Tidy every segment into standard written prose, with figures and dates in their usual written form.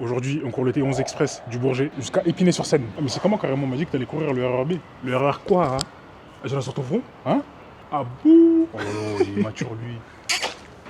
Aujourd'hui, on court le T11 Express du Bourget jusqu'à Épinay-sur-Seine. Ah, mais c'est comment carrément on m'a dit que t'allais courir le RER B? Le RER quoi, hein? J'en ai sur ton front? Hein? Ah bouh! Oh là là, il est mature lui.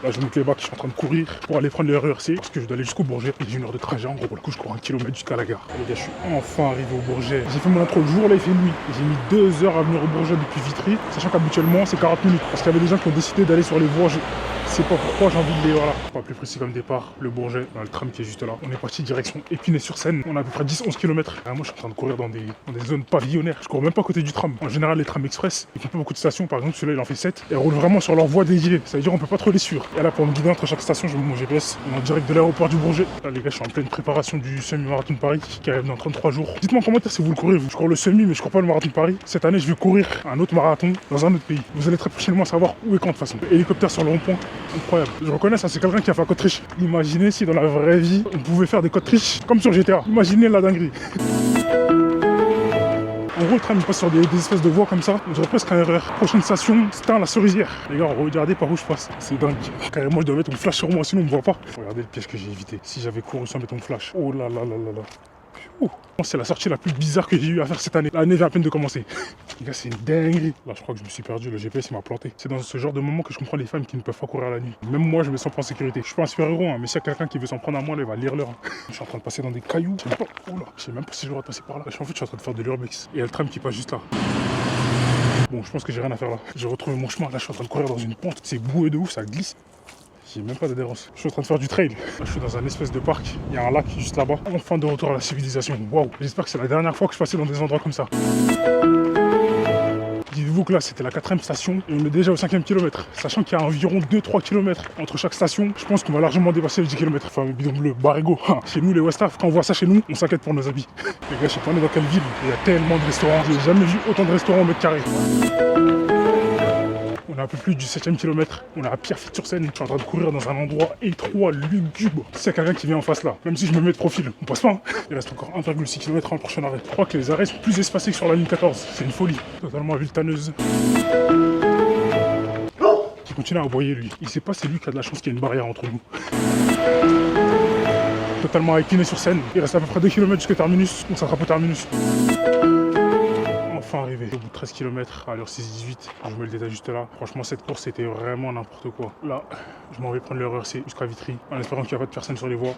Là, je monte les bacs, je suis en train de courir pour aller prendre le RERC parce que je dois aller jusqu'au Bourget. Et j'ai 1 heure de trajet en gros. Pour le coup, je cours 1 kilomètre jusqu'à la gare. Les gars, je suis enfin arrivé au Bourget. J'ai fait mon intro le jour, là, il fait nuit. J'ai mis 2 heures à venir au Bourget depuis Vitry, sachant qu'habituellement, c'est 40 minutes. Parce qu'il y avait des gens qui ont décidé d'aller sur les voies. Je sais pas pourquoi j'ai envie de les voilà. Pas plus précis comme départ, le Bourget, dans le tram qui est juste là. On est parti direction Épinay-sur-Seine. On a à peu près 10-11 km. Moi, je suis en train de courir dans des zones pavillonnaires. Je cours même pas à côté du tram. En général, les trams express, ils font pas beaucoup de stations. Par exemple, celui-là, il en fait 7. Et roulent vraiment sur leur voie dédiée. Ça veut dire on peut pas trop les suivre. Et là, pour me guider entre chaque station, je mets mon GPS. On est en direct de l'aéroport du Bourget. Là, les gars, je suis en pleine préparation du semi-marathon de Paris qui arrive dans 33 jours. Dites-moi en commentaire si vous le courez, vous. Je cours le semi, mais je cours pas le marathon de Paris. Cette année, je vais courir un autre marathon dans un autre pays. Vous allez très prochainement savoir où et quand de toute façon. Hélicoptère sur le rond-point, incroyable. Je reconnais ça, c'est quelqu'un qui a fait un code triche. Imaginez si dans la vraie vie, on pouvait faire des codes triches comme sur GTA. Imaginez la dinguerie. En gros, le tram il passe sur des espèces de voies comme ça. On dirait presque un RER. Prochaine station, c'est la Cerisière. Les gars, regardez par où je passe. C'est dingue. Carrément, je dois mettre mon flash sur moi, sinon on me voit pas. Regardez le piège que j'ai évité. Si j'avais couru sans mettre mon flash. Oh là là là là là. C'est la sortie la plus bizarre que j'ai eu à faire cette année. L'année vient à peine de commencer. Les gars, c'est une dinguerie. Là, je crois que je me suis perdu. Le GPS, il m'a planté. C'est dans ce genre de moment que je comprends les femmes qui ne peuvent pas courir la nuit. Même moi, je me sens pas en sécurité. Je suis pas un super-héros, hein, mais s'il y a quelqu'un qui veut s'en prendre à moi, là, il va lire l'heure. Je suis en train de passer dans des cailloux. Je sais même pas. Oh là, je sais même pas si je dois passer par là. En fait, je suis en train de faire de l'urbex. Et il y a le tram qui passe juste là. Bon, je pense que j'ai rien à faire là. J'ai retrouvé mon chemin. Là, je suis en train de courir dans une pente. C'est boueux de ouf, ça glisse. J'ai même pas d'adhérence. Je suis en train de faire du trail. Là, je suis dans un espèce de parc. Il y a un lac juste là-bas. Enfin de retour à la civilisation. Waouh. J'espère que c'est la dernière fois que je passais dans des endroits comme ça. Dites-vous que là, c'était la 4ème station et on est déjà au 5ème kilomètre. Sachant qu'il y a environ 2-3 km entre chaque station, je pense qu'on va largement dépasser les 10 km. Enfin, le bidon bleu, Barigo. Chez nous, les Westaf, quand on voit ça chez nous, on s'inquiète pour nos habits. Les gars, je sais pas, on est dans quelle ville. Il y a tellement de restaurants. J'ai jamais vu autant de restaurants au mètre carré. On est un peu plus du 7ème kilomètre, on est à Pierrefitte-sur-Seine. Je suis en train de courir dans un endroit étroit, lugubre. S'il y a quelqu'un qui vient en face là, même si je me mets de profil, on passe pas. Hein. Il reste encore 1,6 km avant le prochain arrêt. Je crois que les arrêts sont plus espacés que sur la ligne 14. C'est une folie, totalement vultaneuse. Qui continue à aboyer lui. Il sait pas, c'est lui qui a de la chance qu'il y ait une barrière entre nous. Totalement à Épinay-sur-Seine. Il reste à peu près 2 km jusqu'au terminus. On s'attrape au terminus. Enfin arrivé au bout de 13 km à l'heure 6:18, je mets le détail juste là. Franchement cette course c'était vraiment n'importe quoi. Là je m'en vais prendre le RERC jusqu'à Vitry en espérant qu'il n'y a pas de personne sur les voies.